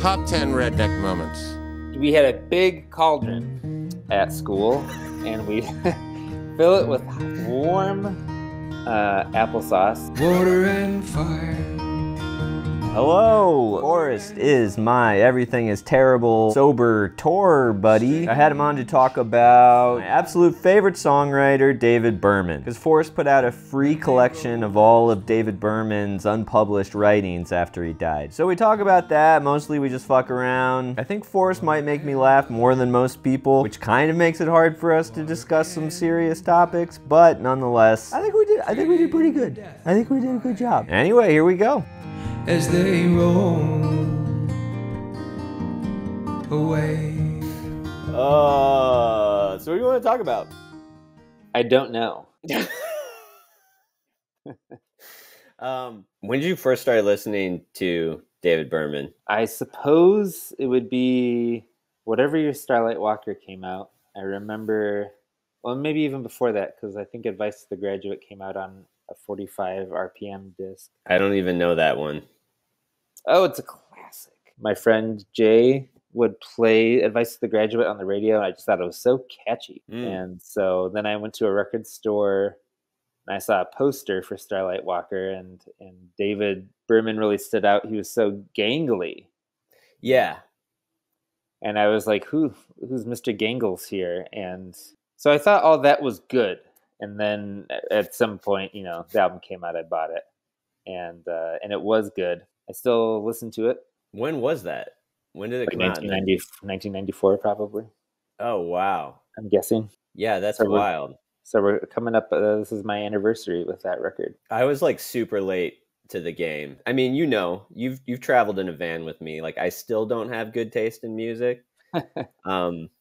Top 10 redneck moments. We had a big cauldron at school, and we fill it with warm applesauce. Water and fire. Hello! Forrest is my everything is terrible sober tour buddy. I had him on to talk about my absolute favorite songwriter, David Berman. Because Forrest put out a free collection of all of David Berman's unpublished writings after he died. So we talk about that, mostly we just fuck around. I think Forrest might make me laugh more than most people, which kind of makes it hard for us to discuss some serious topics, but nonetheless, I think we did pretty good. I think we did a good job. Anyway, here we go. As they roll away. So what do you want to talk about? I don't know. When did you first start listening to David Berman? I suppose it would be whatever year Starlight Walker came out. I remember, well, maybe even before that, because I think Advice to the Graduate came out on a 45 RPM disc. I don't even know that one. Oh, it's a classic. My friend Jay would play Advice to the Graduate on the radio, and I just thought it was so catchy. And so then I went to a record store, and I saw a poster for Starlight Walker, and David Berman really stood out. He was so gangly. Yeah. And I was like, who's Mr. Gangles here? And so I thought all that was good. And then at some point, the album came out, I bought it. And it was good. I still listen to it. When was that? When did it come out? 1994, probably. Oh, wow. I'm guessing. Yeah, that's wild. So we're coming up. This is my anniversary with that record. I was like super late to the game. I mean, you've traveled in a van with me. Like, I still don't have good taste in music.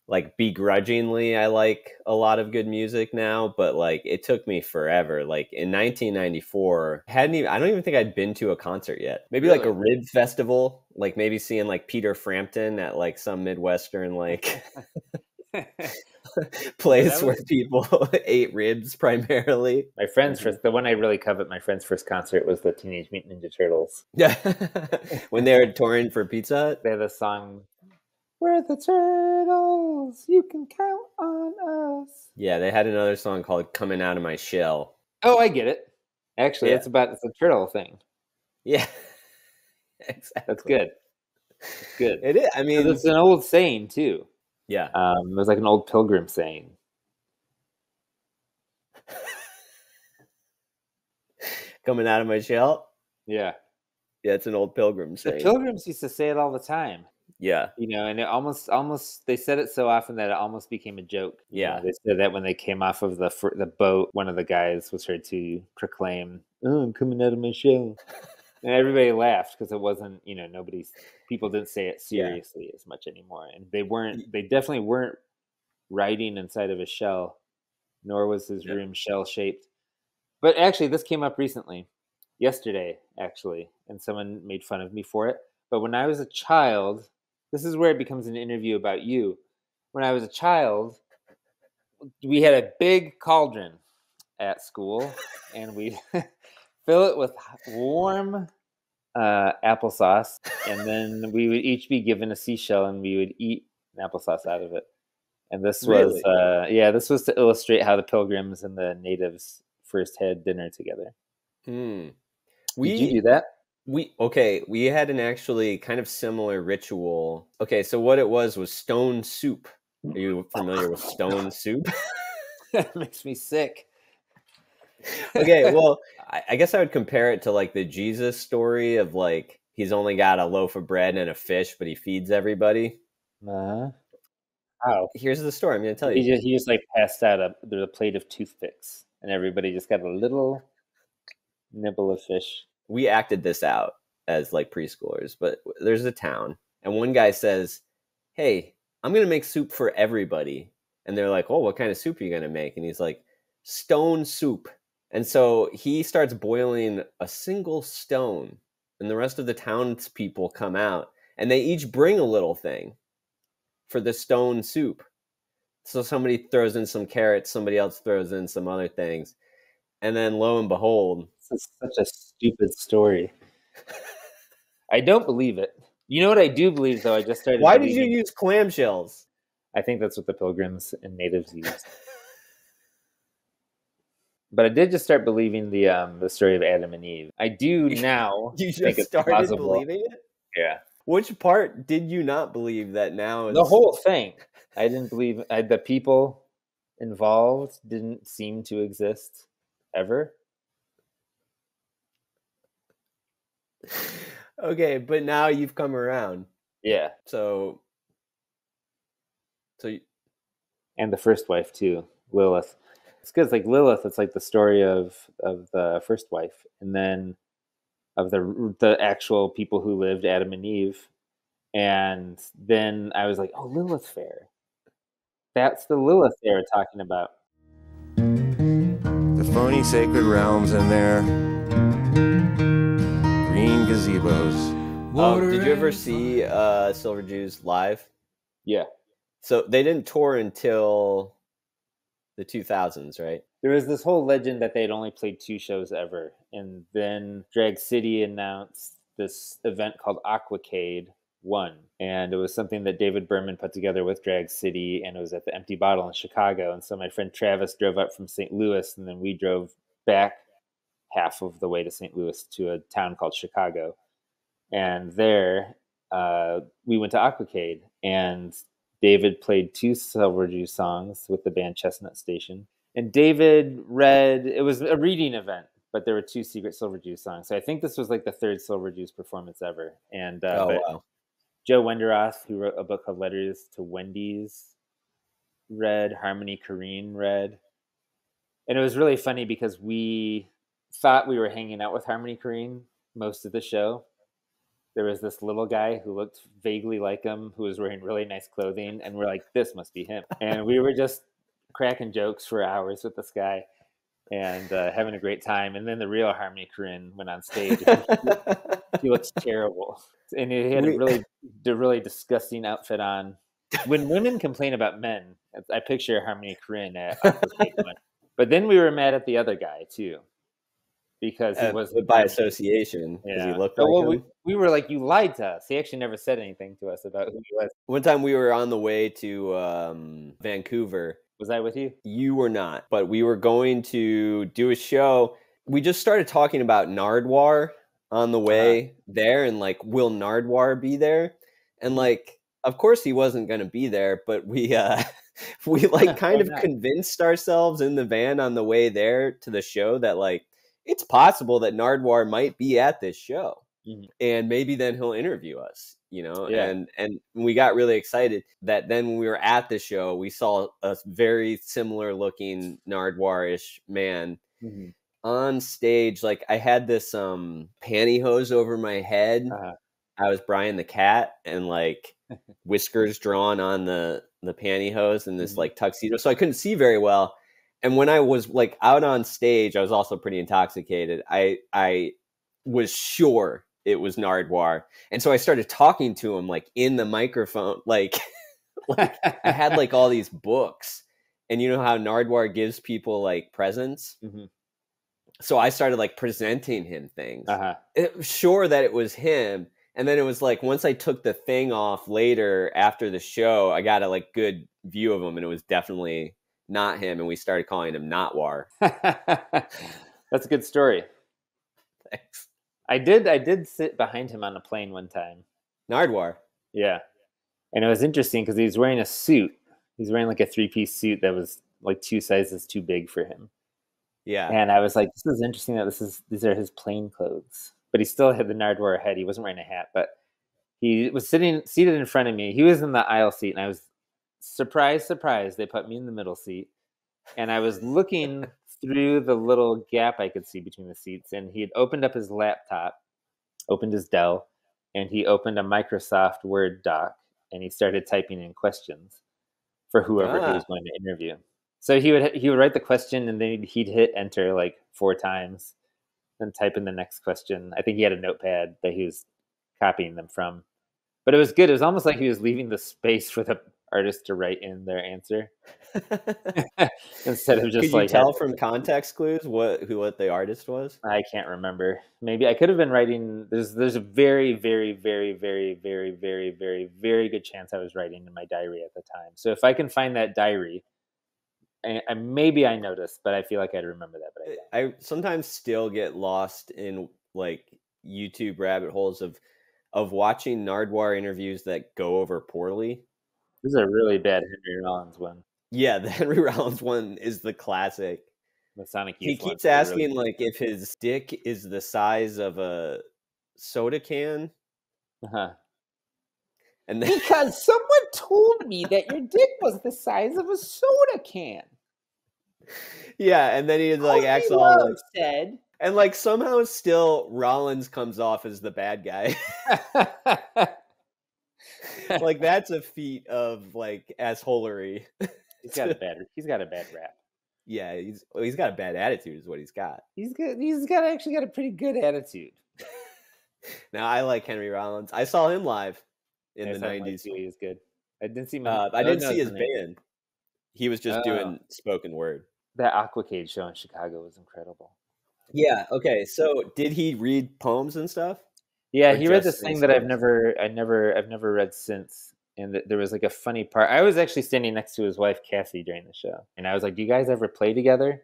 Like begrudgingly, I like a lot of good music now, but like it took me forever. Like in 1994, I don't even think I'd been to a concert yet. Maybe really? Like a rib festival, like maybe seeing like Peter Frampton at like some Midwestern like place where people ate ribs primarily. My friend's the one I really covet, my friend's first concert was the Teenage Mutant Ninja Turtles. Yeah. When they were touring for Pizza Hut. They had a song, "We're the turtles, you can count on us." Yeah, they had another song called "Coming Out of My Shell." Oh, I get it. Actually, it's a turtle thing. Yeah, exactly. That's good. It's good. It is. I mean, it's an old saying too. Yeah, it was like an old Pilgrim saying. Coming out of my shell. Yeah, yeah, it's an old Pilgrim saying. The Pilgrims used to say it all the time. Yeah. And it almost they said it so often that it almost became a joke. Yeah. They said that when they came off of the boat, one of the guys was heard to proclaim, "Oh, I'm coming out of my shell." And everybody laughed because it wasn't, people didn't say it seriously as much anymore. And they definitely weren't riding inside of a shell, nor was his room shell shaped. But actually, this came up recently, yesterday, actually, and someone made fun of me for it. But when I was a child, this is where it becomes an interview about you. When I was a child, we had a big cauldron at school, and we fill it with warm applesauce, and then we would each be given a seashell, and we would eat an applesauce out of it. And this was, this was to illustrate how the Pilgrims and the natives first had dinner together. Did you do that? We had an actually kind of similar ritual. Okay, so what it was stone soup. Are you familiar with stone soup? That makes me sick. Okay, well, I guess I would compare it to like the Jesus story of like he's only got a loaf of bread and a fish, but he feeds everybody. Oh. Here's the story I'm going to tell you. He just like passed out a plate of toothpicks, and everybody just got a little nibble of fish. We acted this out as like preschoolers, but there's a town and one guy says, "Hey, I'm going to make soup for everybody." And they're like, "Oh, what kind of soup are you going to make?" And he's like, "Stone soup." And so he starts boiling a single stone, and the rest of the townspeople come out and they each bring a little thing for the stone soup. So somebody throws in some carrots, somebody else throws in some other things. And then lo and behold, this is such a stupid story. I don't believe it. You know what I do believe, though? I just started. Why did you believing- use clamshells? I think that's what the Pilgrims and natives used. But I did just start believing the story of Adam and Eve. I do now. You think just it's started plausible. believing it? Yeah. Which part did you not believe that now is... The whole thing. I didn't believe the people involved didn't seem to exist ever. Okay, but now you've come around. Yeah. So And the first wife too, Lilith. It's good. It's like Lilith. It's like the story of the first wife, and then of the actual people who lived, Adam and Eve. And then I was like, oh, Lilith Fair. That's the Lilith they were talking about. The phony sacred realms in there. Green gazebos. Did you ever see Silver Jews live? Yeah. So they didn't tour until the 2000s, right? There was this whole legend that they'd only played 2 shows ever. And then Drag City announced this event called Aquacade 1. And it was something that David Berman put together with Drag City, and it was at the Empty Bottle in Chicago. And so my friend Travis drove up from St. Louis, and then we drove back half of the way to St. Louis to a town called Chicago. And there we went to Aquacade, and David played 2 Silver Jew songs with the band Chestnut Station. And David read, it was a reading event, but there were 2 secret Silver Jew songs. So I think this was like the 3rd Silver Jews performance ever. And wow. Joe Wenderoth, who wrote a book called Letters to Wendy's, read, Harmony Korine read. And it was really funny because we thought we were hanging out with Harmony Korine most of the show. There was this little guy who looked vaguely like him, who was wearing really nice clothing, and we're like, this must be him. And we were just cracking jokes for hours with this guy and having a great time. And then the real Harmony Korine went on stage. He looks terrible. And he had a really disgusting outfit on. When women complain about men, I picture Harmony Korine at But then we were mad at the other guy, too. Because he was by association, because he looked like him. We were like, you lied to us. He actually never said anything to us about who he was. One time we were on the way to Vancouver. Was I with you? You were not, but we were going to do a show. We just started talking about Nardwuar on the way there, and like, will Nardwuar be there? And like, of course he wasn't going to be there, but we like kind of convinced ourselves in the van on the way there to the show that like, it's possible that Nardwuar might be at this show, and maybe then he'll interview us, you know? Yeah. And we got really excited that then when we were at the show, we saw a very similar looking Nardwuar-ish man on stage. Like, I had this pantyhose over my head. I was Brian the Cat, and like whiskers drawn on the pantyhose and this like tuxedo. So I couldn't see very well. And when I was like out on stage, I was also pretty intoxicated. I was sure it was Nardwuar. And so I started talking to him like in the microphone, like I had like all these books, and you know how Nardwuar gives people like presents. So I started like presenting him things. Sure that it was him. And then it was like, once I took the thing off later after the show, I got a like good view of him, and it was definitely not him, and we started calling him Notwar. That's a good story. Thanks. I did sit behind him on a plane one time. Nardwuar. Yeah. And it was interesting because he was wearing a suit. He's wearing like a 3-piece suit that was like 2 sizes too big for him. Yeah. And I was like, this is interesting that these are his plain clothes. But he still had the Nardwuar head. He wasn't wearing a hat, but he was seated in front of me. He was in the aisle seat, and I was surprise, they put me in the middle seat, and I was looking through the little gap I could see between the seats, and he had opened up his laptop, opened his Dell, and he opened a Microsoft Word doc, and he started typing in questions for whoever he was going to interview. So he would write the question, and then he'd hit enter like 4 times, then type in the next question. I think he had a notepad that he was copying them from. But it was good. It was almost like he was leaving the space for the artists to write in their answer instead of just Could you like tell from context clues what the artist was? I can't remember. Maybe I could have been writing. There's a very, very, very, very, very, very, very, very good chance I was writing in my diary at the time. So if I can find that diary, and maybe I noticed, but I feel like I'd remember that. But I sometimes still get lost in like YouTube rabbit holes of watching Nardwuar interviews that go over poorly. This is a really bad Henry Rollins one. Yeah, the Henry Rollins one is the classic. The Sonic He Youth keeps one's asking really like if his dick is the size of a soda can. Uh-huh. And then, Because someone told me that your dick was the size of a soda can. yeah, and then he like acts all like, said. and like somehow still Rollins comes off as the bad guy. Like that's a feat of like assholery. He's got a bad rap. Yeah, he's got a bad attitude is what he's got. He's actually got a pretty good attitude. Now I like Henry Rollins. I saw him live in the Like 90s. he was good. I didn't see I didn't see his band. He was just doing spoken word. That Aquacade show in Chicago was incredible. Yeah. Okay. So did he read poems and stuff? Yeah, Or he read just this thing his that I've poems? never read since. And there was like a funny part. I was actually standing next to his wife Cassie during the show, and I was like, "Do you guys ever play together?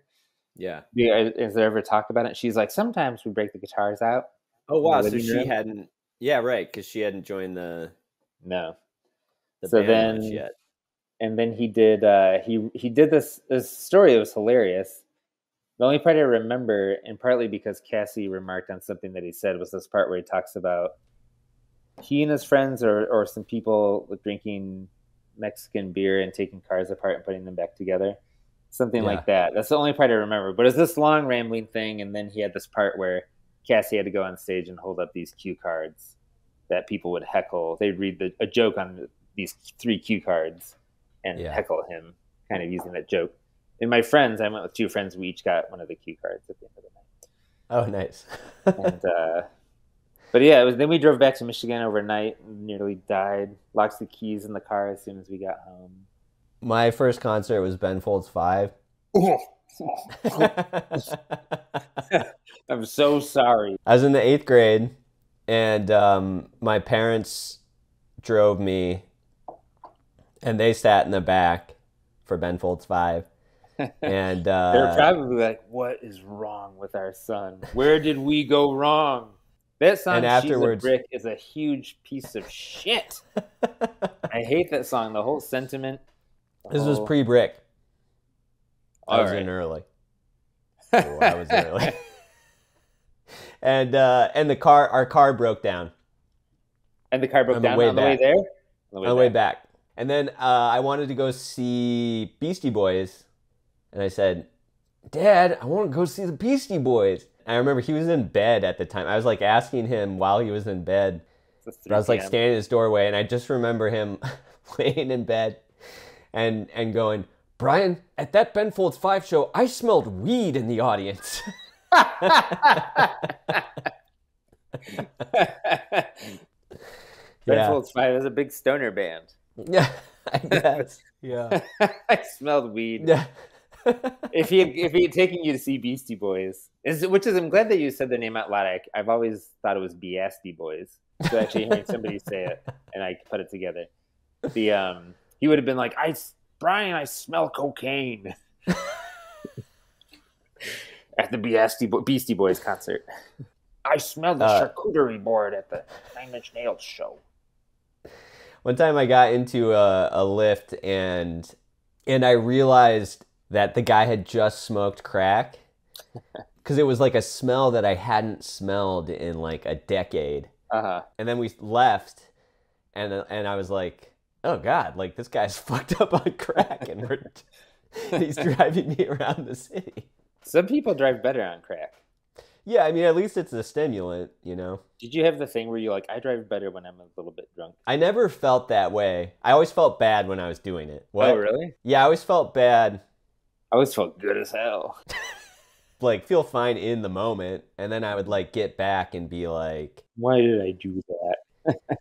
Yeah. Is there ever talk about it?" She's like, "Sometimes we break the guitars out." Oh wow. the So living she room. hadn't. Yeah, right. Because she hadn't joined the No. band much then yet. and then he did he did this story. It was hilarious. The only part I remember, and partly because Cassie remarked on something that he said, was this part where he talks about he and his friends or some people drinking Mexican beer and taking cars apart and putting them back together. Something like that. That's the only part I remember. But it's this long rambling thing, and then he had this part where Cassie had to go on stage and hold up these cue cards that people would heckle. They'd read a joke on these 3 cue cards and heckle him, kind of using that joke. And my friends, I went with 2 friends, we each got one of the cue cards at the end of the night. Oh, nice. And but yeah, then we drove back to Michigan overnight and nearly died. Locked the keys in the car as soon as we got home. My first concert was Ben Folds 5. I'm so sorry. I was in the 8th grade, and my parents drove me, and they sat in the back for Ben Folds 5. And they're probably like, "What is wrong with our son? Where did we go wrong?" That song, and afterwards, "She's a Brick," is a huge piece of shit. I hate that song. The whole sentiment. This was pre-Brick. I was All right. in early. Oh, I was in early. And our car broke down. And the car broke On the down way on the way back. there? On the way back. And then I wanted to go see Beastie Boys. And I said, "Dad, I want to go see the Beastie Boys." And I remember he was in bed at the time. I was like asking him while he was in bed. But I was like standing in his doorway, and I just remember him laying in bed and going, "Brian, at that Ben Folds 5 show, I smelled weed in the audience." Ben Folds 5 is a big stoner band. Yeah, I guess. Yeah. I smelled weed. Yeah. If he had taken you to see Beastie Boys, I'm glad that you said the name out loud. I've always thought it was Beastie Boys. So actually hearing somebody say it, and I put it together. He would have been like, "Brian, I smell cocaine." At the Beastie Boys concert. "I smelled the charcuterie board at the Nine Inch Nails show." One time I got into a lift and I realized that the guy had just smoked crack because it was like a smell that I hadn't smelled in like a decade. Uh-huh. And then we left, and I was like, "Oh God, like this guy's fucked up on crack, and he's driving me around the city." Some people drive better on crack. Yeah, I mean, at least it's a stimulant, you know? Did you have the thing where you're like, "I drive better when I'm a little bit drunk"? I never felt that way. I always felt bad when I was doing it. What? Oh, really? Yeah, I always felt bad. I always felt good as hell. Like, feel fine in the moment, and then I would, like, get back and be like... Why did I do that?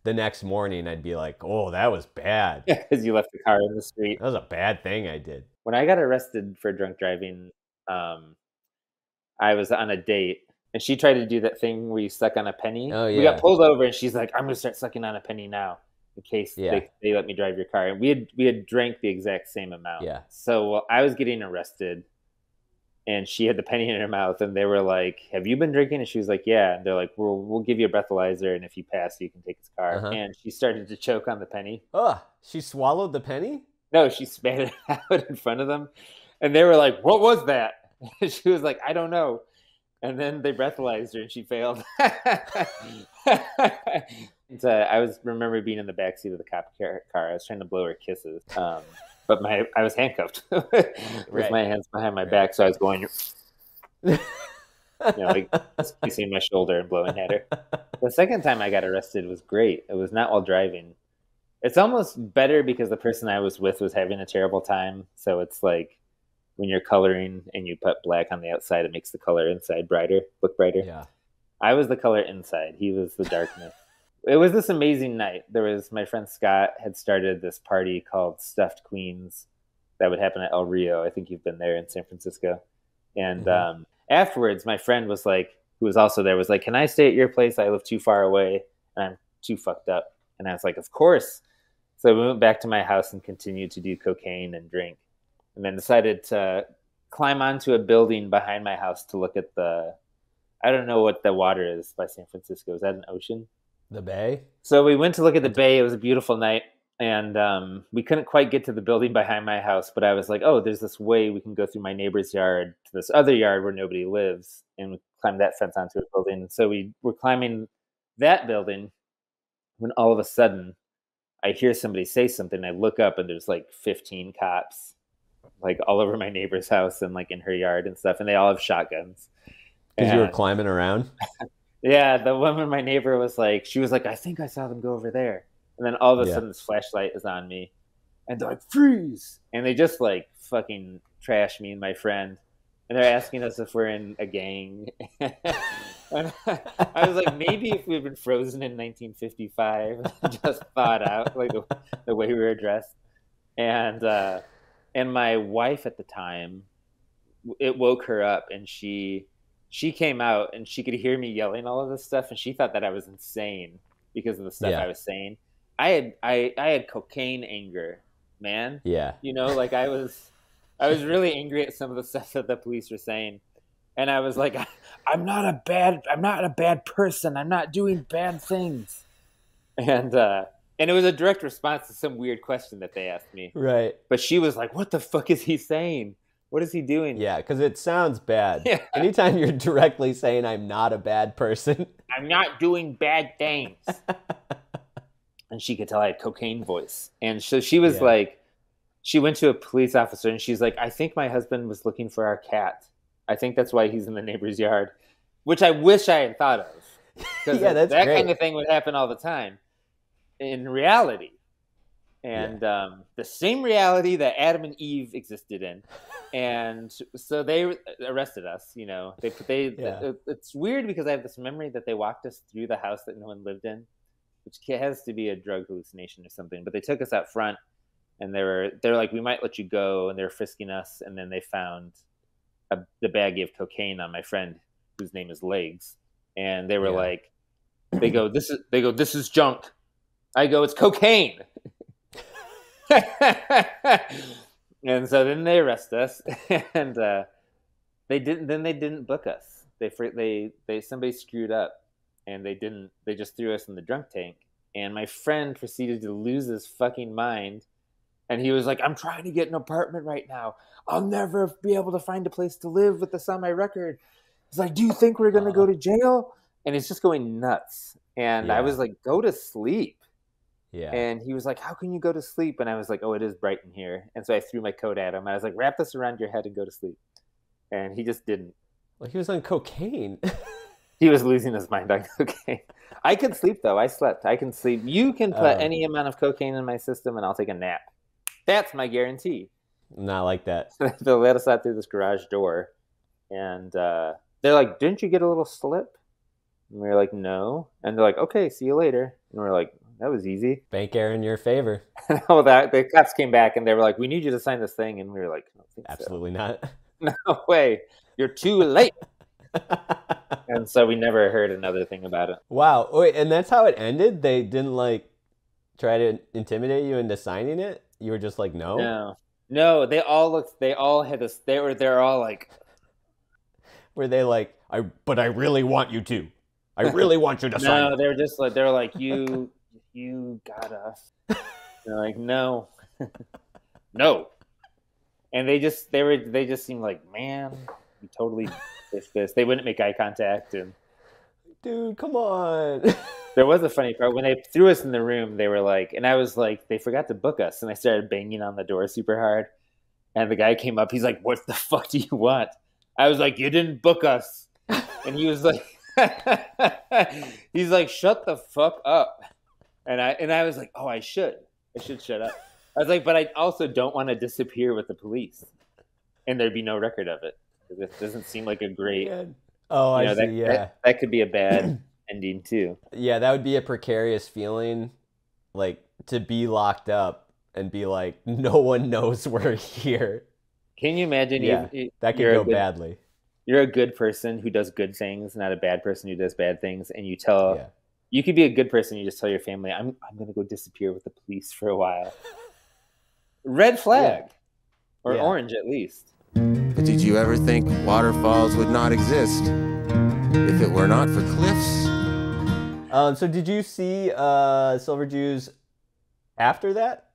the next morning I'd be like, oh, that was bad. Because you left the car in the street. That was a bad thing I did. When I got arrested for drunk driving, I was on a date, and she tried to do that thing where you suck on a penny. Oh, yeah. We got pulled over, and she's like, I'm going to start sucking on a penny now in case they let me drive your car. And we had drank the exact same amount. Yeah. So I was getting arrested, and she had the penny in her mouth, and they were like, have you been drinking? And she was like, yeah. And they're like, we'll give you a breathalyzer, and if you pass, you can take his car. Uh-huh. And she started to choke on the penny. Oh, she swallowed the penny? No, she spat it out in front of them. And they were like, what was that? And she was like, I don't know. And then they breathalyzed her, and she failed. And, I remember being in the backseat of the cop car. I was trying to blow her kisses. But I was handcuffed with my hands behind my back, so I was going, like kissing my shoulder and blowing at her. The second time I got arrested was great. It was not while driving. It's almost better because the person I was with was having a terrible time. So it's like when you're coloring and you put black on the outside, it makes the color inside look brighter. Yeah. I was the color inside. He was the darkness. It was this amazing night. My friend Scott had started this party called Stuffed Queens that would happen at El Rio. I think you've been there in San Francisco. And afterwards, my friend was like, who was also there, was like, can I stay at your place? I live too far away and I'm too fucked up. And I was like, of course. So we went back to my house and continued to do cocaine and drink. And then decided to climb onto a building behind my house to look at I don't know what the water is by San Francisco. Is that an ocean? The bay? So we went to look at the bay. It was a beautiful night. And we couldn't quite get to the building behind my house. But I was like, oh, there's this way we can go through my neighbor's yard to this other yard where nobody lives. And we climbed that fence onto a building. So we were climbing that building when all of a sudden I hear somebody say something. I look up and there's like 15 cops like all over my neighbor's house and like in her yard and stuff. And they all have shotguns. Because you were climbing around? Yeah, the woman, my neighbor, was like, I think I saw them go over there. And then all of a sudden this flashlight is on me. And they're like, freeze! And they just like fucking trash me and my friend. And they're asking us if we're in a gang. And I was like, maybe if we'd been frozen in 1955, just thawed out, like the way we were dressed. And my wife at the time, it woke her up, and she came out and she could hear me yelling all of this stuff, and she thought that I was insane because of the stuff I was saying. I had cocaine anger, man. Yeah. Like I was really angry at some of the stuff that the police were saying. And I was like, I'm not a bad person. I'm not doing bad things. And it was a direct response to some weird question that they asked me. Right. But she was like, what the fuck is he saying? What is he doing? Yeah, because it sounds bad. Yeah. Anytime you're directly saying I'm not a bad person. I'm not doing bad things. And she could tell I had cocaine voice. And so she was like, she went to a police officer and she's like, I think my husband was looking for our cat. I think that's why he's in the neighbor's yard, which I wish I had thought of. Because that great. Kind of thing would happen all the time in reality. And the same reality that Adam and Eve existed in. And so they arrested us, It's weird because I have this memory that they walked us through the house that no one lived in, which has to be a drug hallucination or something. But they took us out front and they're like, we might let you go. And they're frisking us. And then they found the baggie of cocaine on my friend, whose name is Legs. And they were like, they go, this is junk. I go, it's cocaine. And so then they arrest us, and they didn't book us. Somebody screwed up, and they just threw us in the drunk tank. And my friend proceeded to lose his fucking mind, and he was like, I'm trying to get an apartment right now. I'll never be able to find a place to live with this on my record. He's like, do you think we're gonna go to jail? And he's just going nuts. And I was like, go to sleep. Yeah. And he was like, how can you go to sleep? And I was like, oh, it is bright in here. And so I threw my coat at him. I was like, wrap this around your head and go to sleep. And he just didn't. Well, he was on cocaine. He was losing his mind on cocaine. I could sleep, though. I slept. I can sleep. You can put any amount of cocaine in my system, and I'll take a nap. That's my guarantee. Not like that. They'll let us out through this garage door. And they're like, didn't you get a little slip? And we were like, no. And they're like, okay, see you later. And we're like, that was easy. Bank error in your favor. No, that the cops came back and they were like, we need you to sign this thing. And we were like, I don't think Absolutely not. No way. You're too late. And so we never heard another thing about it. Wow. Wait, and that's how it ended? They didn't like try to intimidate you into signing it? You were just like, no? No, they all had this, they're all like. Were they like, but I really want you to. I really want you to sign it. No, they were just like, you got us. They're like, no. No. And they just seemed like, man, you totally missed this. They wouldn't make eye contact. And dude, come on. There was a funny part when they threw us in the room. They were like, and I was like, they forgot to book us, and I started banging on the door super hard. And the guy came up. He's like, "What the fuck do you want?" I was like, "You didn't book us." And he was like, he's like, "Shut the fuck up." And I was like, "Oh, I should shut up." I was like, "But I also don't want to disappear with the police, and there'd be no record of it. It doesn't seem like a great." Oh, I see. Yeah, that could be a bad ending too. Yeah, that would be a precarious feeling, like to be locked up and be like, no one knows we're here. Can you imagine? Yeah, that could go badly. You're a good person who does good things, not a bad person who does bad things, and you tell. Yeah. You could be a good person. You just tell your family, "I'm going to go disappear with the police for a while." Red flag, or orange at least. But did you ever think waterfalls would not exist if it were not for cliffs? So did you see Silver Jews after that?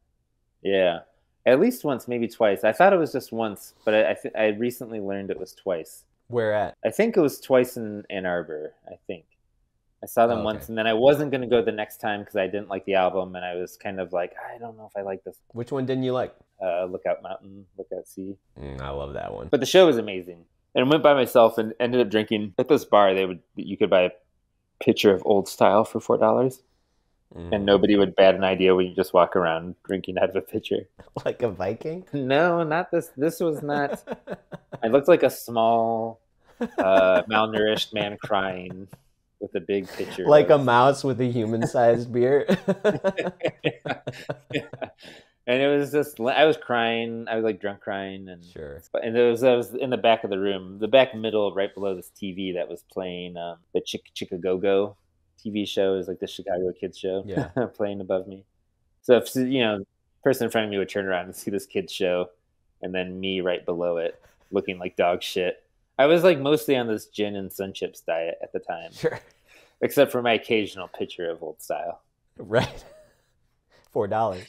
Yeah, at least once, maybe twice. I thought it was just once, but I recently learned it was twice. Where at? I think it was twice in Ann Arbor. I think I saw them once, and then I wasn't going to go the next time because I didn't like the album, and I was kind of like, I don't know if I like this. Which one didn't you like? Lookout Mountain, Lookout Sea. I love that one. But the show was amazing, and I went by myself and ended up drinking at this bar. You could buy a pitcher of Old Style for $4. And nobody would bat an idea when you just walk around drinking out of a pitcher. Like a Viking? No, not this. This was not. I looked like a small, malnourished man crying with a big pitcher. Like a mouse with a human-sized beer? Yeah. And it was just, I was crying. I was like drunk crying. And sure. And I was in the back of the room, the back middle, right below this TV that was playing the Chick-A-Go-Go TV show, is like the Chicago Kids show, playing above me. So if person in front of me would turn around and see this kids show, and then me right below it, looking like dog shit. I was like mostly on this gin and Sun Chips diet at the time, sure, except for my occasional pitcher of Old Style. Right, $4.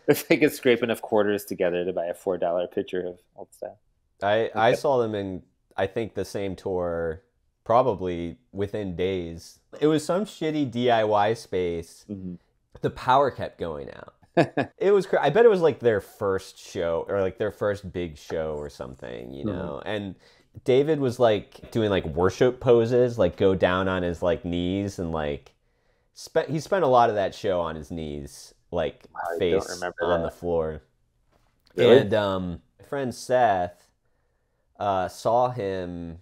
If I could scrape enough quarters together to buy a $4 pitcher of Old Style. I saw them in, I think, the same tour. Probably within days. It was some shitty DIY space. Mm-hmm. The power kept going out. It was. I bet it was like their first show or like their first big show or something, you know. Mm-hmm. And David was like doing like worship poses, like go down on his like knees and like he spent a lot of that show on his knees, like face on the floor. Really? And my friend Seth saw him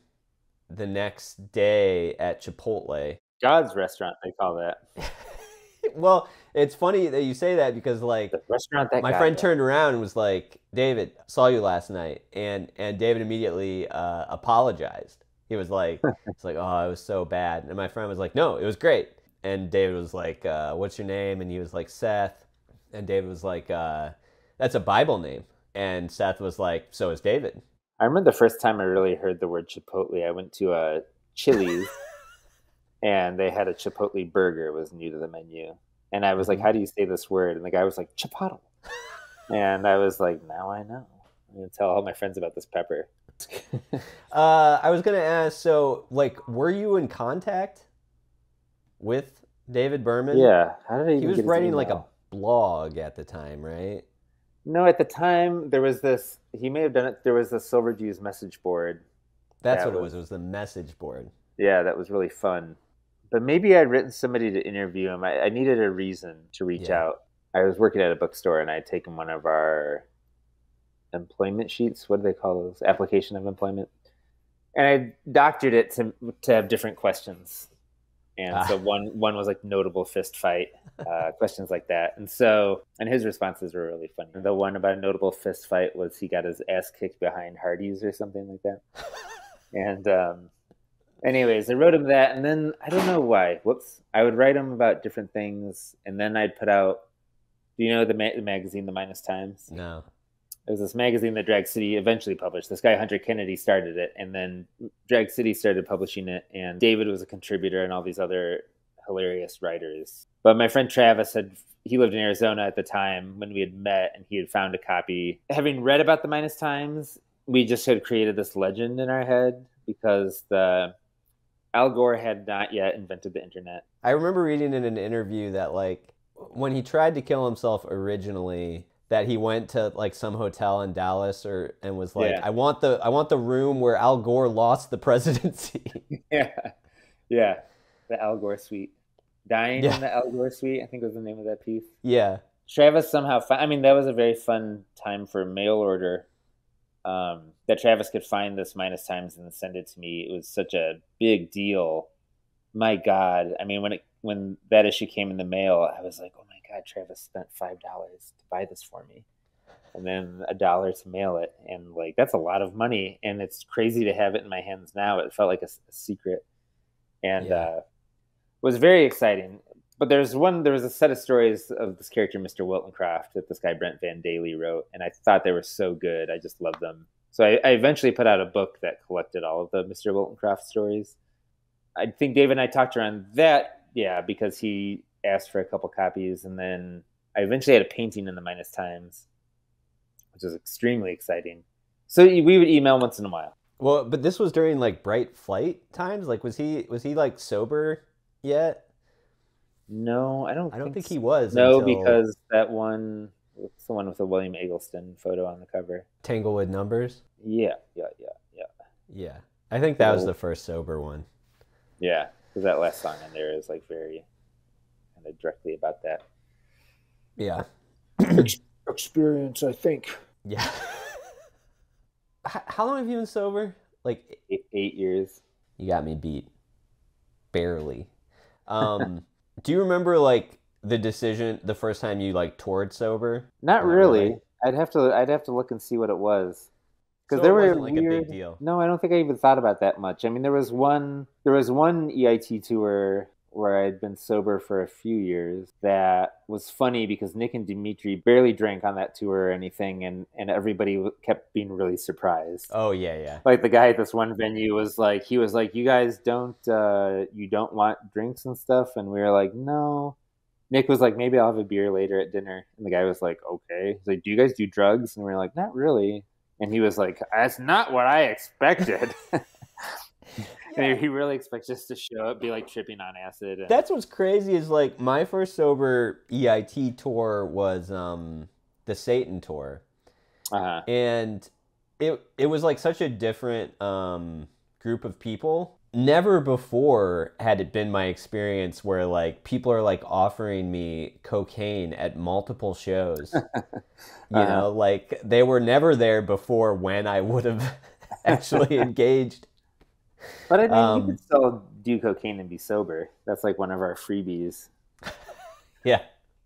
the next day at Chipotle. God's restaurant, they call that. Well, it's funny that you say that because like the restaurant that my friend turned around and was like, "David, saw you last night," and David immediately apologized. He was like, "It's like, oh, it was so bad," and my friend was like, "No, it was great." And David was like, "What's your name?" And he was like, "Seth," and David was like, "That's a Bible name," and Seth was like, "So is David." I remember the first time I really heard the word Chipotle. I went to a Chili's, and they had a Chipotle burger. It was new to the menu. And I was like, how do you say this word? And the guy was like, Chipotle. And I was like, now I know. I'm going to tell all my friends about this pepper. I was going to ask, so, like, were you in contact with David Berman? Yeah. How did he was writing, like, a blog at the time, right? No, at the time, there was this, he may have done it, there was the Silver Jews message board. That's what it was. It was the message board. Yeah, that was really fun. But maybe I'd written somebody to interview him. I needed a reason to reach out. I was working at a bookstore, and I had taken one of our employment sheets. What do they call those? Application of employment. And I doctored it to have different questions. And so one was like notable fist fight. questions like that. And his responses were really funny. The one about a notable fist fight was he got his ass kicked behind Hardee's or something like that. And anyways, I wrote him that, and then I don't know why. I would write him about different things, and then I'd put out. Do you know the magazine, The Minus Times? No. It was this magazine that Drag City eventually published. This guy, Hunter Kennedy, started it, and then Drag City started publishing it, and David was a contributor and all these other hilarious writers. But my friend Travis he lived in Arizona at the time when we had met, and he had found a copy. Having read about the Minus Times, we just had created this legend in our head because Al Gore had not yet invented the internet. I remember reading in an interview that like when he tried to kill himself originally, that he went to like some hotel in Dallas and was like, I want the room where Al Gore lost the presidency. Yeah, the Al Gore suite. Dying in the Al Gore suite, I think was the name of that piece. Yeah. Travis somehow that was a very fun time for mail order. That Travis could find this Minus Times and send it to me. It was such a big deal. My God. I mean, when that issue came in the mail, I was like, oh my God, Travis spent $5 to buy this for me. And then $1 to mail it. And like, that's a lot of money. And it's crazy to have it in my hands now. It felt like a secret. And it was very exciting. But there was a set of stories of this character, Mr. Wiltoncroft, that this guy Brent Van Daly wrote. And I thought they were so good. I just loved them. So I eventually put out a book that collected all of the Mr. Wiltoncroft stories. I think David and I talked around that, because he asked for a couple copies. And then I eventually had a painting in the Minus Times, which was extremely exciting. So we would email once in a while. Well, but this was during like Bright Flight times? Like was he like sober yet? No, I don't think he was. No, because that one, it's the one with the William Eggleston photo on the cover. Tanglewood Numbers? Yeah. Yeah. I think that was the first sober one. Yeah, because that last song in there is like very kind of directly about that. Yeah. Experience, I think. Yeah. How long have you been sober? Like 8 years. You got me beat. Barely. Do you remember like the decision the first time you like toured sober? Not really. I'd have to look and see what it was. Because there were like a big deal. No, I don't think I even thought about that much. I mean, there was one EIT tour where I'd been sober for a few years that was funny because Nick and Dimitri barely drank on that tour or anything, and everybody kept being really surprised. Oh yeah. Like the guy at this one venue was like, you guys don't want drinks and stuff, and we were like, no. Nick was like, maybe I'll have a beer later at dinner, and the guy was like, okay. He's like, do you guys do drugs? And we were like, not really. And he was like, that's not what I expected. And he really expects us to show up, be like tripping on acid. That's what's crazy is like my first sober EIT tour was the Satan tour. Uh-huh. And it was like such a different group of people. Never before had it been my experience where like people are like offering me cocaine at multiple shows. You know, like they were never there before when I would have actually engaged. But I mean, you could still do cocaine and be sober. That's like one of our freebies. Yeah.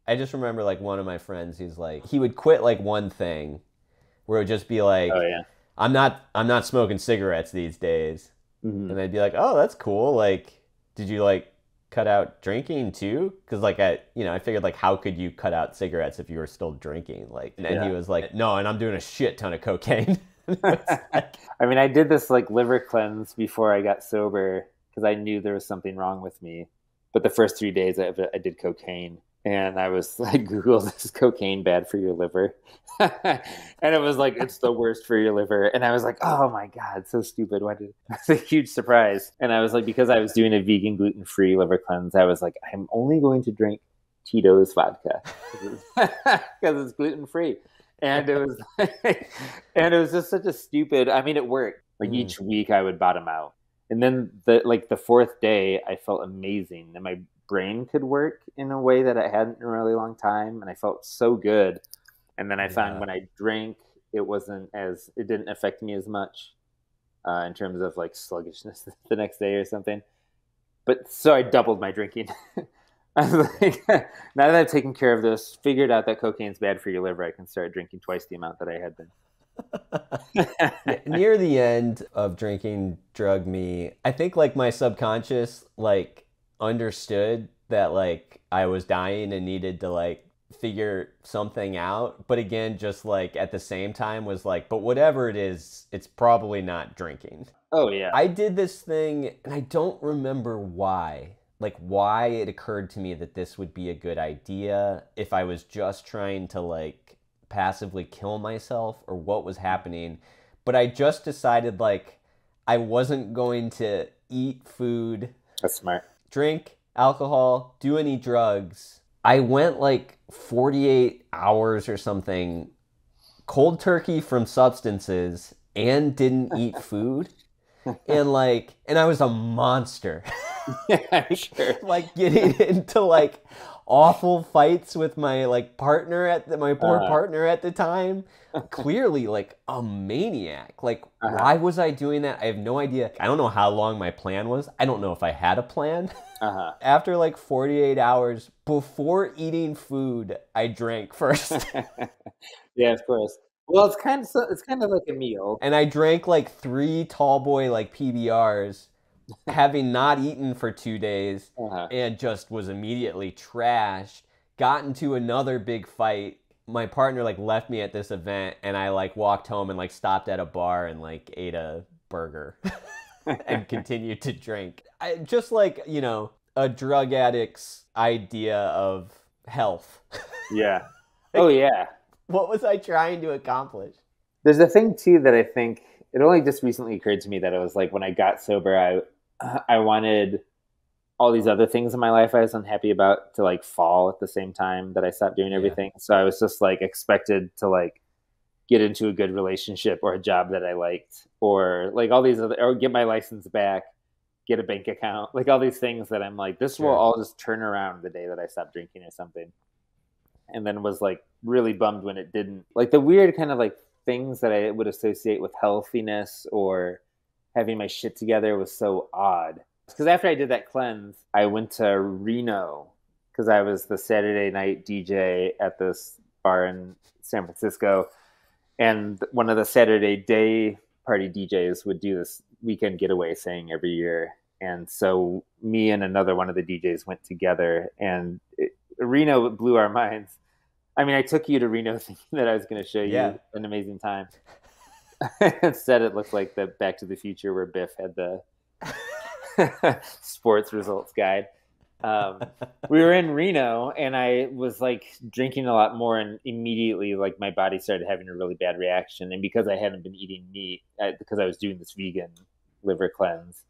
I just remember like one of my friends, he would quit like one thing where it would just be like, oh yeah, I'm not smoking cigarettes these days. Mm-hmm. And they'd be like, oh, that's cool. Like, did you like cut out drinking too? Because like I figured like how could you cut out cigarettes if you were still drinking? Like, and he was like, no, and I'm doing a shit ton of cocaine. I mean, I did this like liver cleanse before I got sober because I knew there was something wrong with me. But the first 3 days I did cocaine, and I was like, Google, is cocaine bad for your liver? And it was like, it's the worst for your liver. And I was like, oh my God, so stupid. It's a huge surprise. And I was like, because I was doing a vegan gluten-free liver cleanse, I was like, I'm only going to drink Tito's vodka because it's gluten-free. And it was just such a stupid, I mean, it worked. Like each week I would bottom out. And then the fourth day I felt amazing and my brain could work in a way that it hadn't in a really long time. And I felt so good. And then I found when I drank, it didn't affect me as much in terms of like sluggishness the next day or something. But so I doubled my drinking. I was like, now that I've taken care of this, figured out that cocaine's bad for your liver, I can start drinking twice the amount that I had been. Near the end of drinking drug me, I think like my subconscious like understood that like I was dying and needed to like figure something out. But again, just like at the same time was like, but whatever it is, it's probably not drinking. Oh, yeah. I did this thing and I don't remember why. Like why it occurred to me that this would be a good idea, if I was just trying to like passively kill myself or what was happening. But I just decided like I wasn't going to eat food. That's smart. Drink alcohol, do any drugs. I went like 48 hours or something cold turkey from substances and didn't eat food. And I was a monster. Yeah, sure. Like getting into like awful fights with my like partner my poor partner at the time. Clearly like a maniac. Like why was I doing that? I have no idea. I don't know how long my plan was. I don't know if I had a plan. After like 48 hours before eating food, I drank first. Yeah, of course. Well, it's kind of like a meal. And I drank like 3 tall boy like PBRs, having not eaten for 2 days, and just was immediately trashed. Got into another big fight. My partner like left me at this event, and I like walked home and like stopped at a bar and like ate a burger and continued to drink. Just like, you know, a drug addict's idea of health. Yeah. Oh, yeah. What was I trying to accomplish? There's a thing too that I think it only just recently occurred to me that it was like when I got sober, I wanted all these other things in my life I was unhappy about to like fall at the same time that I stopped doing everything. So I was just like expected to like get into a good relationship or a job that I liked, or like all these other, or get my license back, get a bank account, like all these things that I'm like, this will all just turn around the day that I stop drinking or something. And then was like really bummed when it didn't. Like the weird kind of like things that I would associate with healthiness or having my shit together was so odd. Because after I did that cleanse, I went to Reno because I was the Saturday night DJ at this bar in San Francisco. And one of the Saturday day party DJs would do this weekend getaway thing every year. And so me and another one of the DJs went together, and Reno blew our minds. I mean, I took you to Reno thinking that I was going to show you an amazing time. Instead, it looked like the Back to the Future where Biff had the sports results guide. We were in Reno, and I was like drinking a lot more, and immediately like my body started having a really bad reaction. And because I hadn't been eating meat, because I was doing this vegan liver cleanse,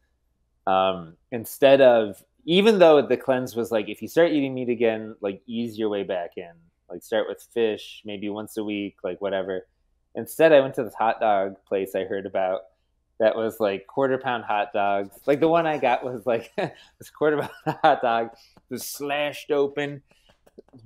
instead of, even though the cleanse was like, if you start eating meat again, like ease your way back in, like start with fish, maybe once a week, like whatever. Instead, I went to this hot dog place I heard about that was like 1/4 pound hot dogs. Like the one I got was like this 1/4 pound hot dog was slashed open,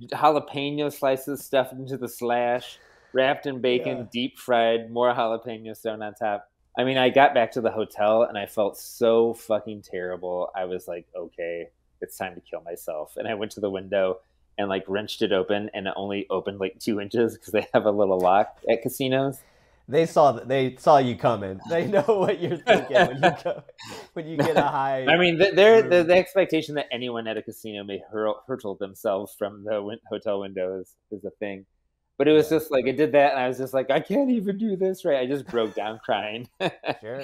jalapeno slices stuffed into the slash, wrapped in bacon, deep fried, more jalapenos thrown on top. I mean, I got back to the hotel and I felt so fucking terrible. I was like, okay, it's time to kill myself. And I went to the window and like wrenched it open, and it only opened like 2 inches because they have a little lock at casinos. They saw you coming. They know what you're thinking when you get a high. I mean, the expectation that anyone at a casino may hurtle themselves from the hotel window is a thing. But it was just like, it did that, and I was just like, I can't even do this right. I just broke down crying. Sure.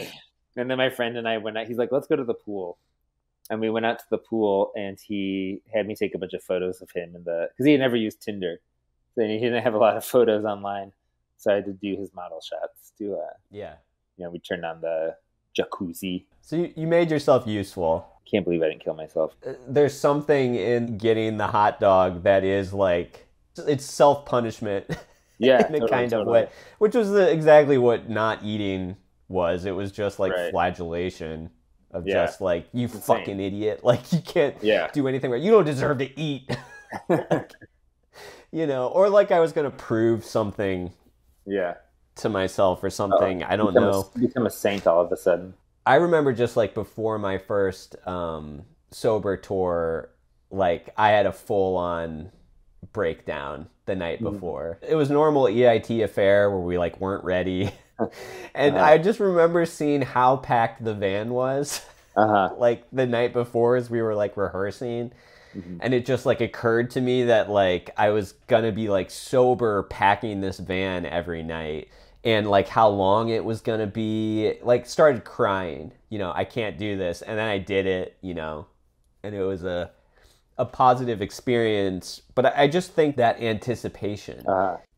And then my friend and I went out. He's like, let's go to the pool. And we went out to the pool, and he had me take a bunch of photos of him because he had never used Tinder. So he didn't have a lot of photos online. So I had to do his model shots to, we turned on the jacuzzi. So you made yourself useful. Can't believe I didn't kill myself. There's something in getting the hot dog that is like, it's self-punishment. Yeah. in a kind of way. Which was exactly what not eating was. It was just like flagellation of just like, you fucking idiot. Like you can't do anything right. You don't deserve to eat. Like, or like I was going to prove something to myself or something. I don't know. Become a saint all of a sudden. I remember just like before my first sober tour, like I had a full-on breakdown the night before. It was normal EIT affair where we like weren't ready. And I just remember seeing how packed the van was like the night before as we were like rehearsing. And it just like occurred to me that like I was gonna be like sober packing this van every night, and like how long it was gonna be. Like started crying, you know, I can't do this. And then I did it, you know, and it was a positive experience. But I just think that anticipation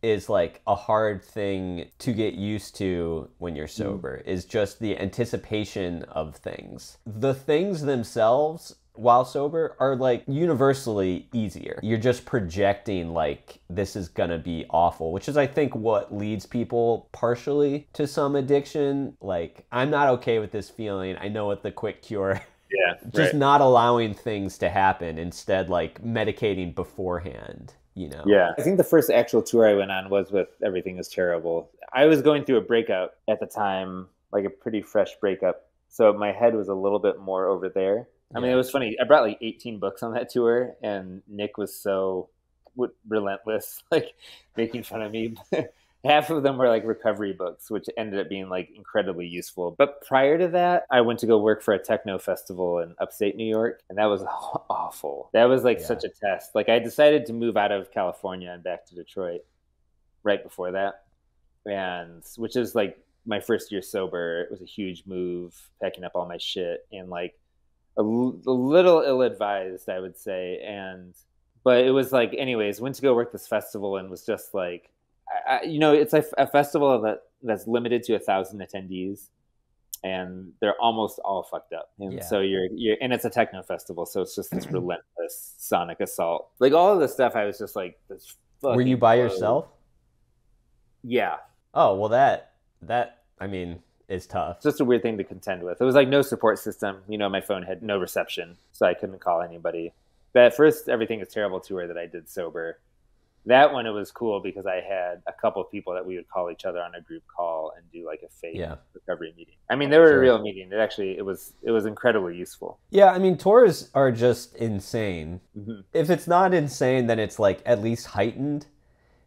is like a hard thing to get used to when you're sober, is just the anticipation of things. The things themselves while sober are like universally easier. You're just projecting like this is gonna be awful, which is I think what leads people partially to some addiction. Like, I'm not okay with this feeling. I know what the quick cure. Yeah. Just not allowing things to happen, instead like medicating beforehand, you know? Yeah. I think the first actual tour I went on was with Everything Is Terrible. I was going through a breakup at the time, like a pretty fresh breakup. So my head was a little bit more over there. I mean, it was funny. I brought like 18 books on that tour, and Nick was so relentless, like making fun of me. Half of them were like recovery books, which ended up being like incredibly useful. But prior to that, I went to go work for a techno festival in upstate New York, and that was awful. That was like such a test. Like I decided to move out of California and back to Detroit right before that, and which is like my first year sober. It was a huge move, packing up all my shit, and like a little ill-advised, I would say. But it was like, anyways, went to go work this festival and was just like, you know, it's a festival that's limited to 1,000 attendees, and they're almost all fucked up. And so you're, and it's a techno festival, so it's just this relentless sonic assault. Like all of the stuff, I was just like, this. Were you by yourself? Yeah. Oh, well, that I mean, is tough. It's just a weird thing to contend with. It was like no support system. You know, my phone had no reception, so I couldn't call anybody. That first Everything Is Terrible tour that I did sober, that one, it was cool because I had a couple of people that we would call each other on a group call and do like a fake recovery meeting. I mean, they were a real meeting. It was incredibly useful. Yeah, I mean, tours are just insane. If it's not insane, then it's like at least heightened.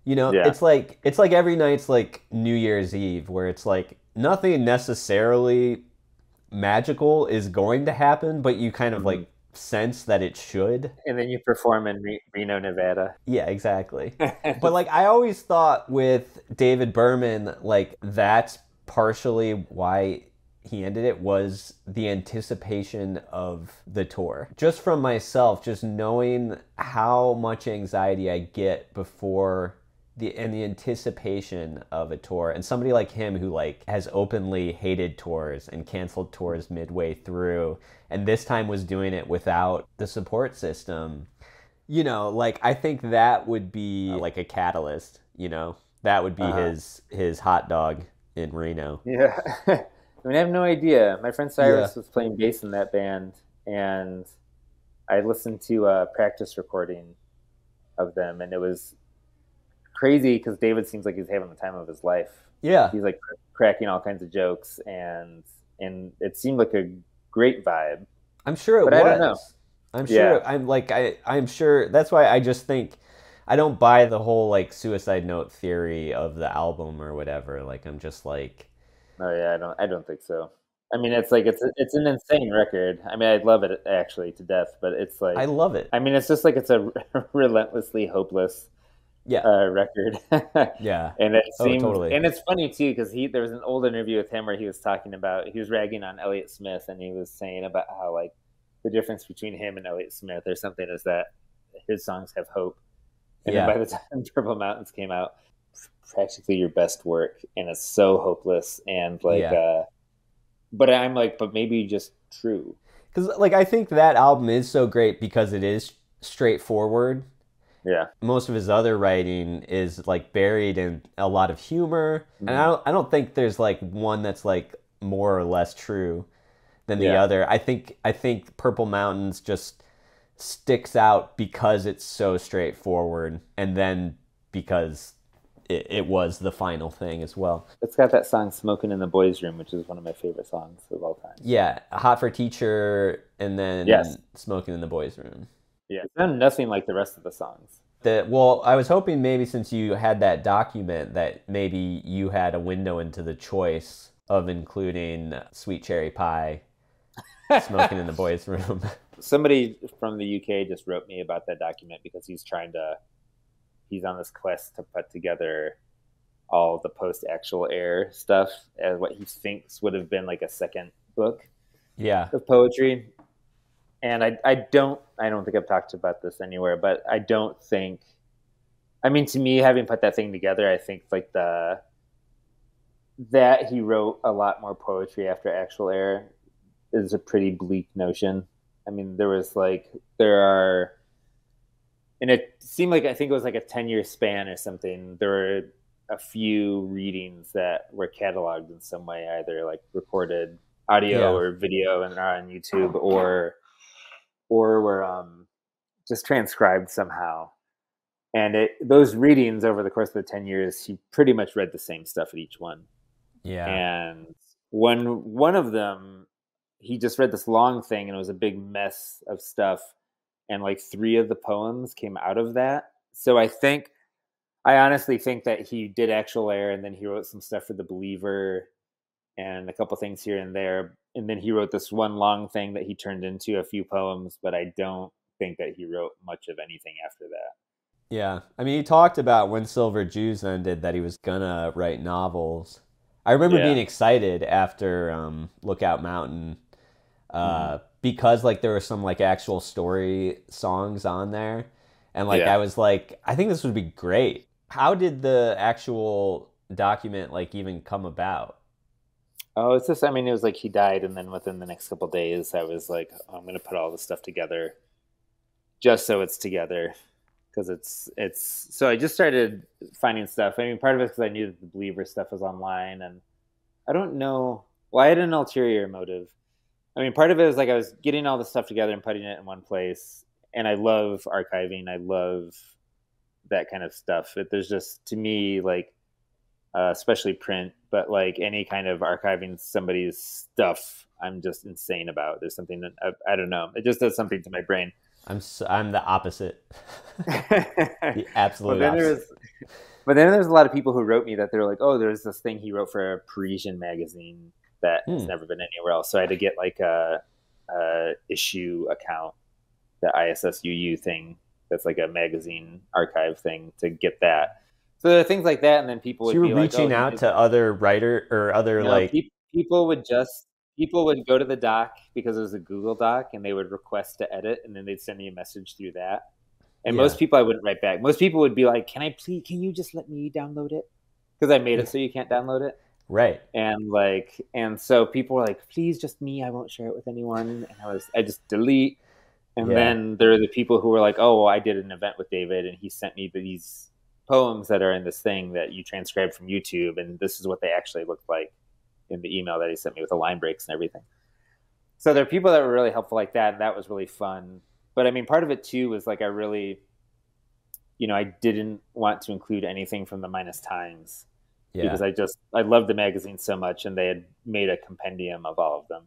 You know, it's like every night's like New Year's Eve, where it's like nothing necessarily magical is going to happen, but you kind of like sense that it should. And then you perform in Reno, Nevada. Yeah, exactly. But like I always thought with David Berman, like that's partially why he ended it, was the anticipation of the tour. Just from myself, just knowing how much anxiety I get before the anticipation of a tour, and somebody like him who like has openly hated tours and canceled tours midway through, and this time was doing it without the support system, you know, like I think that would be like a catalyst, you know, that would be his hot dog in Reno. Yeah. I mean, I have no idea. My friend Cyrus was playing bass in that band, and I listened to a practice recording of them, and it was crazy because David seems like he's having the time of his life. Yeah. He's like cracking all kinds of jokes, and it seemed like a great vibe. I'm sure it was. I don't know. I'm sure. I'm sure. That's why I just think I don't buy the whole like suicide note theory of the album or whatever. Like I'm just like, oh yeah, I don't think so. I mean, it's like it's an insane record. I mean, I love it actually to death, but it's like I love it. I mean, it's just like it's a relentlessly hopeless record. And it seems, totally. And it's funny too because there was an old interview with him where he was talking about, he was ragging on Elliott Smith, and he was saying about how like the difference between him and Elliott Smith or something is that his songs have hope, and then by the time Purple Mountains came out, practically your best work, and it's so hopeless and like but I'm like, but maybe just true, because like I think that album is so great because it is straightforward. Yeah. Most of his other writing is like buried in a lot of humor. And I don't think there's like one that's like more or less true than the other. I think Purple Mountains just sticks out because it's so straightforward, and then because it was the final thing as well. It's got that song Smoking in the Boys' Room, which is one of my favorite songs of all time. Yeah, Hot for Teacher, and then Smoking in the Boys' Room. Yeah, it sounded nothing like the rest of the songs. Well, I was hoping maybe since you had that document that maybe you had a window into the choice of including Sweet Cherry Pie, Smoking in the Boys' Room. Somebody from the UK just wrote me about that document because he's on this quest to put together all the post-actual air stuff as what he thinks would have been like a second book of poetry. And I don't think I've talked about this anywhere, but I don't think, I mean, to me, having put that thing together, I think like that he wrote a lot more poetry after actual air is a pretty bleak notion. I mean, and it seemed like, I think it was like a 10-year span or something. There were a few readings that were cataloged in some way, either like recorded audio or video and are on YouTube, or were just transcribed somehow. And those readings over the course of the 10 years, he pretty much read the same stuff at each one. Yeah. And one of them, he just read this long thing, and it was a big mess of stuff. And like 3 of the poems came out of that. So I honestly think that he did actual air, and then he wrote some stuff for The Believer and a couple things here and there. And then he wrote this one long thing that he turned into a few poems, but I don't think that he wrote much of anything after that. Yeah. I mean, he talked about when Silver Jews ended that he was gonna write novels. I remember being excited after Lookout Mountain because like there were some like actual story songs on there. And like I was like, I think this would be great. How did the actual document like even come about? Oh, it's just, I mean, it was like he died, and then within the next couple of days, I was like, oh, I'm going to put all this stuff together just so it's together. Because so I just started finding stuff. I mean, part of it is because I knew that the Believer stuff was online, and I don't know. Well, I had an ulterior motive. I mean, part of it was like I was getting all the stuff together and putting it in one place, and I love archiving. I love that kind of stuff. There's just, to me, like, especially print, but like any kind of archiving somebody's stuff, I'm just insane about. There's something that I don't know. It just does something to my brain. I'm the opposite. The absolute opposite. But then there's a lot of people who wrote me that they're like, oh, there's this thing he wrote for a Parisian magazine that has never been anywhere else. So I had to get like a issue account, the ISSUU thing. That's like a magazine archive thing to get that. So there are things like that, and then people would be like, reaching out to other writer or other people would go to the doc because it was a Google Doc, and they would request to edit, and then they'd send me a message through that. And most people I wouldn't write back. Most people would be like, can you just let me download it? Because I made it so you can't download it. Right. And so people were like, please, just me. I won't share it with anyone. And I just delete. And then there are the people who were like, oh, well, I did an event with David, and he sent me these poems that are in this thing that you transcribed from YouTube, and this is what they actually looked like in the email that he sent me with the line breaks and everything. So there are people that were really helpful like that, and that was really fun. But I mean, part of it too was like I really, I didn't want to include anything from the Minus Times because I loved the magazine so much, and they had made a compendium of all of them.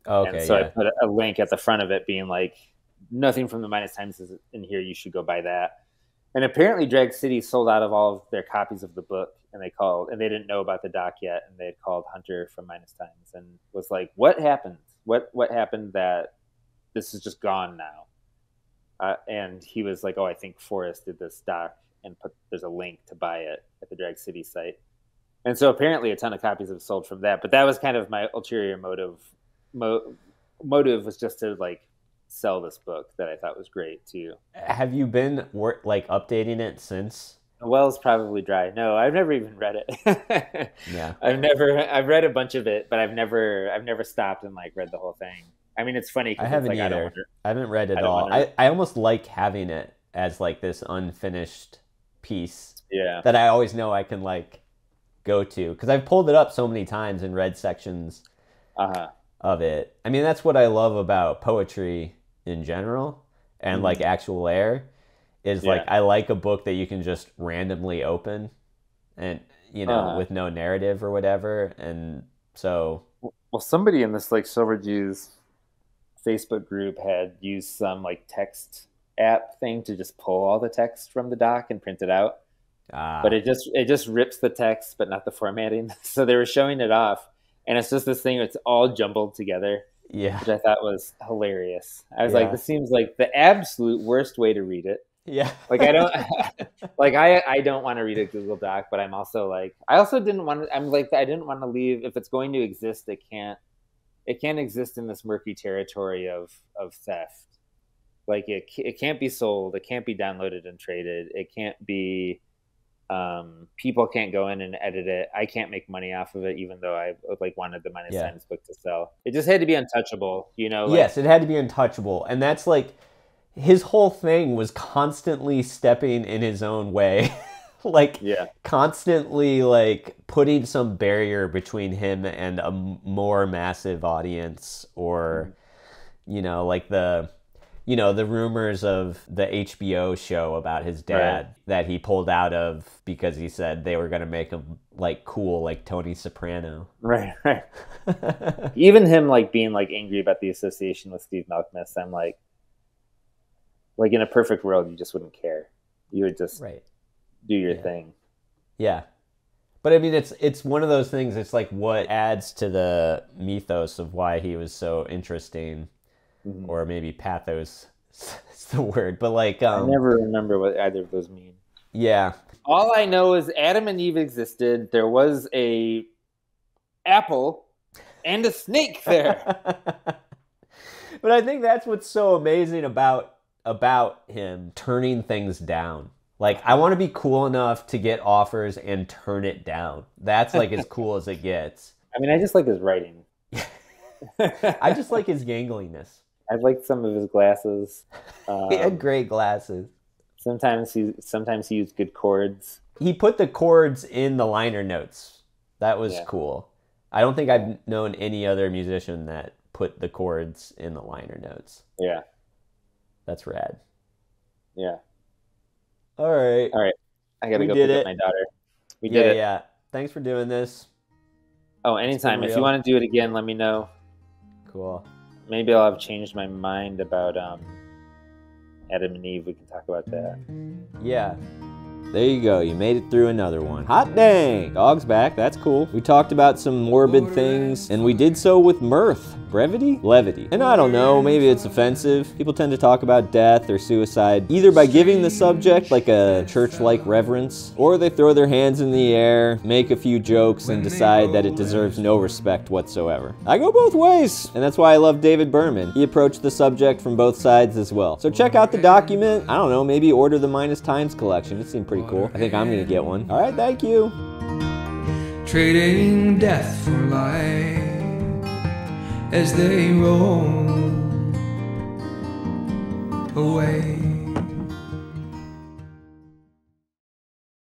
Okay, and so I put a link at the front of it being like, nothing from the Minus Times is in here. You should go buy that. And apparently Drag City sold out of all of their copies of the book, and they didn't know about the doc yet, and they had called Hunter from Minus Times and was like, what happened? What happened that this is just gone now? And he was like, oh, I think Forrest did this doc and there's a link to buy it at the Drag City site. And so apparently a ton of copies have sold from that, but that was kind of my ulterior motive. Motive was just to like sell this book that I thought was great too. Have you been updating it since? The well's probably dry. No, I've never even read it. Yeah. I've read a bunch of it, but I've never stopped and like read the whole thing. I mean, it's funny. I haven't either. I haven't read it all. I almost like having it as like this unfinished piece. Yeah. That I always know I can like go to, because I've pulled it up so many times and read sections of it. I mean, that's what I love about poetry in general, and like actual air is like, I like a book that you can just randomly open and with no narrative or whatever. And so, well, somebody in this like Silver Jews Facebook group had used some like text app thing to just pull all the text from the doc and print it out. But it just rips the text, but not the formatting. So they were showing it off, and it's just this thing that's all jumbled together. Yeah. Which I thought was hilarious. I was like, this seems like the absolute worst way to read it. Yeah. Like I don't like I don't want to read a Google Doc, but I'm also like I didn't want to leave. If it's going to exist, it can't exist in this murky territory of theft. Like it can't be sold, it can't be downloaded and traded, it can't be people can't go in and edit it. I can't make money off of it, even though I like wanted the Minus Times book to sell. It just had to be untouchable, you know? Like, yes, it had to be untouchable. And that's like, his whole thing was constantly stepping in his own way. Like, constantly like putting some barrier between him and a more massive audience, or, you know, like the rumors of the HBO show about his dad that he pulled out of because he said they were going to make him like cool, like Tony Soprano. Right. Even him like being like angry about the association with Steve Malkmus, I'm like in a perfect world, you just wouldn't care. You would just do your thing. Yeah. But I mean, it's one of those things. It's like what adds to the mythos of why he was so interesting. Or maybe pathos is the word, but like I never remember what either of those mean. Yeah. All I know is Adam and Eve existed. There was a apple and a snake there. But I think that's what's so amazing about him turning things down. Like, I want to be cool enough to get offers and turn it down. That's like as cool as it gets. I mean, I just like his writing. I just like his gangliness. I liked some of his glasses. He had great glasses. Sometimes he used good chords. He put the chords in the liner notes. That was cool. I don't think I've known any other musician that put the chords in the liner notes. Yeah. That's rad. Yeah. All right. I gotta go pick up my daughter. We did it. Yeah. Thanks for doing this. Oh, anytime. If you want to do it again, let me know. Cool. Maybe I'll have changed my mind about Adam and Eve. We can talk about that. Yeah. There you go. You made it through another one. Hot dang! Dog's back. That's cool. We talked about some morbid things, and we did so with mirth, brevity, levity. And I don't know, maybe it's offensive. People tend to talk about death or suicide either by giving the subject like a church-like reverence, or they throw their hands in the air, make a few jokes, and decide that it deserves no respect whatsoever. I go both ways, and that's why I love David Berman. He approached the subject from both sides as well. So check out the document. I don't know, maybe order the Minus Times collection. It seemed pretty cool. I think I'm gonna get one. All right, thank you. Trading death for life as they roll away.